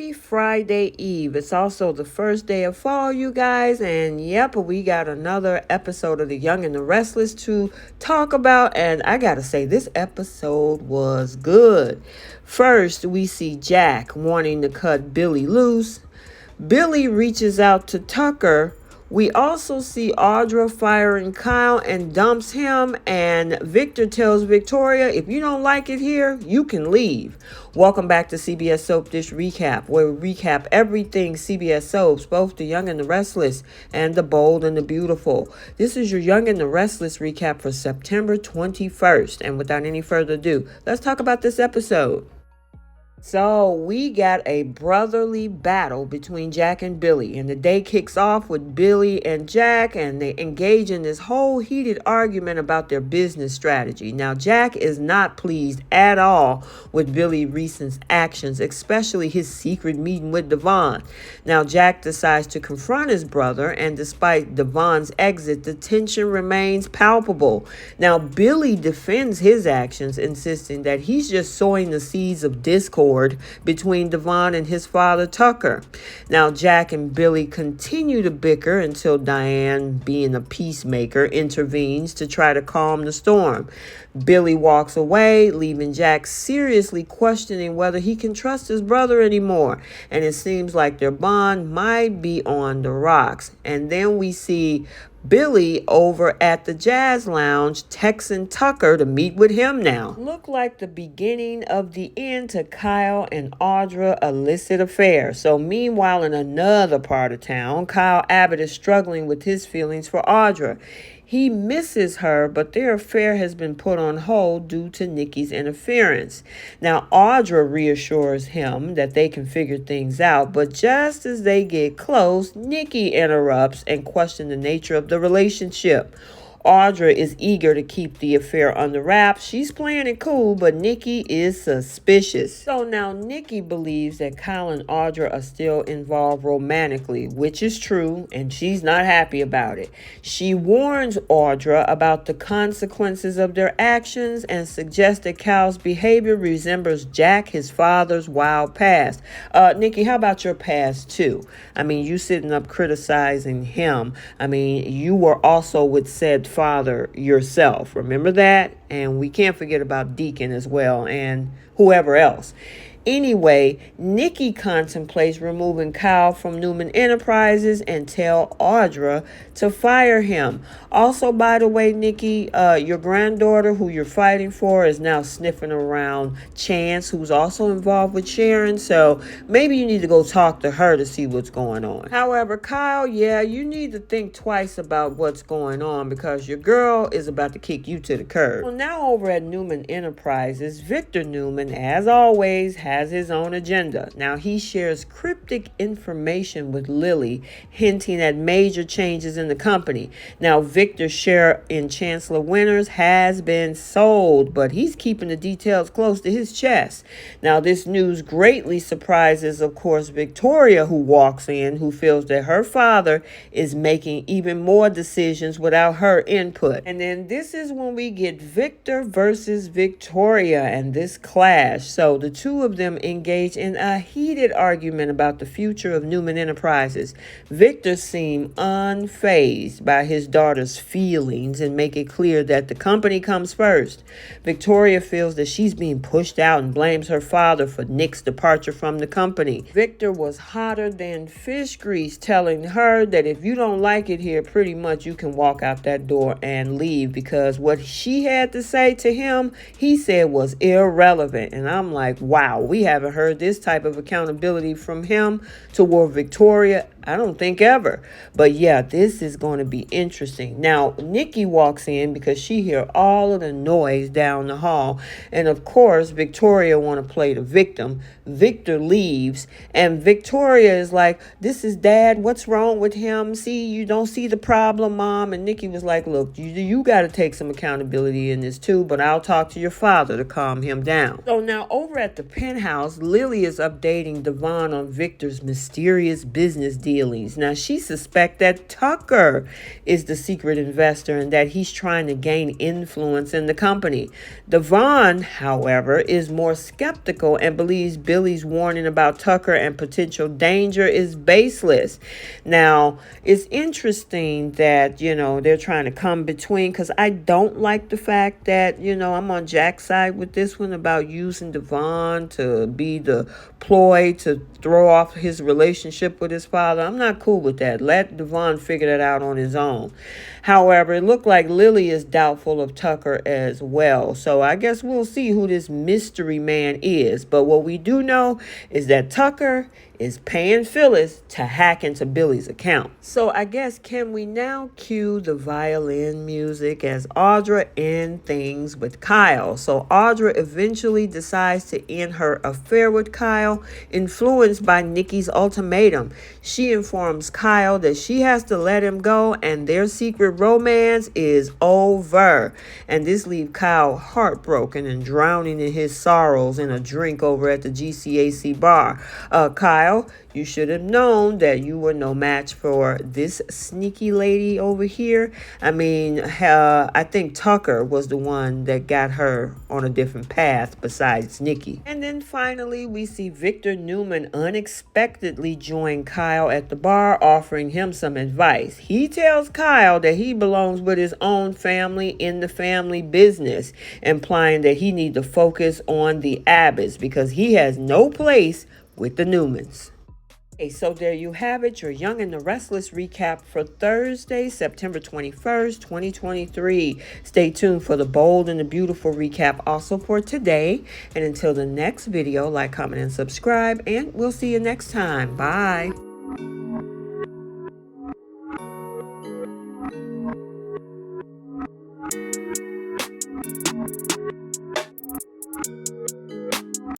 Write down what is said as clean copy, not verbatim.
Happy Friday Eve. It's also the first day of fall, you guys. And yep, we got another episode of The Young and the Restless to talk about. And I gotta say, this episode was good. First, we see Jack wanting to cut Billy loose. Billy reaches out to Tucker. We also see Audra firing Kyle and dumps him, and Victor tells Victoria, if you don't like it here, you can leave. Welcome back to CBS Soap Dish Recap, where we recap everything CBS Soaps, both The Young and the Restless and The Bold and the Beautiful. This is your Young and the Restless recap for September 21st, and without any further ado, let's talk about this episode. So we got a brotherly battle between Jack and Billy, and the day kicks off with Billy and Jack, and they engage in this whole heated argument about their business strategy. Now, Jack is not pleased at all with Billy recent actions, especially his secret meeting with Devon. Now, Jack decides to confront his brother, and despite Devon's exit, the tension remains palpable. Now, Billy defends his actions, insisting that he's just sowing the seeds of discord between Devon and his father Tucker. Now Jack and Billy continue to bicker until Diane, being a peacemaker, intervenes to try to calm the storm. Billy walks away, leaving Jack seriously questioning whether he can trust his brother anymore, and it seems like their bond might be on the rocks. And then we see Billy over at the Jazz Lounge texting Tucker to meet with him now. Look like the beginning of the end to Kyle and Audra illicit affair. So meanwhile, in another part of town, Kyle Abbott is struggling with his feelings for Audra. He misses her, but their affair has been put on hold due to Nikki's interference. Now, Audra reassures him that they can figure things out, but just as they get close, Nikki interrupts and questions the nature of the relationship. Audra is eager to keep the affair under wraps. She's playing it cool, but Nikki is suspicious. So now Nikki believes that Kyle and Audra are still involved romantically, which is true, and she's not happy about it. She warns Audra about the consequences of their actions and suggests that Kyle's behavior resembles Jack, his father's wild past. Nikki, how about your past too? I mean, you sitting up criticizing him. I mean, you were also with said father yourself. Remember that? And we can't forget about Deacon as well and whoever else. Anyway, Nikki contemplates removing Kyle from Newman Enterprises and tell Audra to fire him. Also, by the way, Nikki, your granddaughter who you're fighting for is now sniffing around Chance, who's also involved with Sharon. So maybe you need to go talk to her to see what's going on. However, Kyle, yeah, you need to think twice about what's going on because your girl is about to kick you to the curb. Well, now over at Newman Enterprises, Victor Newman, as always, has his own agenda. Now he shares cryptic information with Lily, hinting at major changes in the company. Now Victor's share in Chancellor Winters has been sold, but he's keeping the details close to his chest. Now this news greatly surprises, of course, Victoria, who walks in, who feels that her father is making even more decisions without her input. And then this is when we get Victor versus Victoria and this clash. So the two of them engage in a heated argument about the future of Newman Enterprises. Victor seemed unfazed by his daughter's feelings and make it clear that the company comes first. Victoria feels that she's being pushed out and blames her father for Nick's departure from the company. Victor was hotter than fish grease, telling her that if you don't like it here, pretty much you can walk out that door and leave, because what she had to say to him, he said was irrelevant. And I'm like, wow, we haven't heard this type of accountability from him toward Victoria, I don't think ever. But yeah, this is going to be interesting. Now, Nikki walks in because she hears all of the noise down the hall. And of course, Victoria want to play the victim. Victor leaves and Victoria is like, this is Dad. What's wrong with him? See, you don't see the problem, Mom. And Nikki was like, look, you got to take some accountability in this too, but I'll talk to your father to calm him down. So now over at the penthouse, Lily is updating Devon on Victor's mysterious business deal dealings. Now, she suspects that Tucker is the secret investor and that he's trying to gain influence in the company. Devon, however, is more skeptical and believes Billy's warning about Tucker and potential danger is baseless. Now, it's interesting that, they're trying to come between, because I don't like the fact that, I'm on Jack's side with this one about using Devon to be the ploy to throw off his relationship with his father. I'm not cool with that. Let Devon figure that out on his own. However, it looked like Lily is doubtful of Tucker as well. So I guess we'll see who this mystery man is. But what we do know is that Tucker is paying Phyllis to hack into Billy's account. So I guess, can we now cue the violin music as Audra ends things with Kyle? So Audra eventually decides to end her affair with Kyle, influenced by Nikki's ultimatum. She informs Kyle that she has to let him go and their secret romance is over. And this leaves Kyle heartbroken and drowning in his sorrows in a drink over at the GCAC bar. Kyle, you should have known that you were no match for this sneaky lady over here. I mean, I think Tucker was the one that got her on a different path besides Nikki. And then finally, we see Victor Newman unexpectedly join Kyle at the bar, offering him some advice. He tells Kyle that he belongs with his own family in the family business, implying that he needs to focus on the Abbotts because he has no place with the Newmans. Okay, so there you have it, your Young and the Restless recap for Thursday, September 21st, 2023. Stay tuned for the bold and the beautiful recap also for today. And until the next video, like, comment, and subscribe, and we'll see you next time. Bye.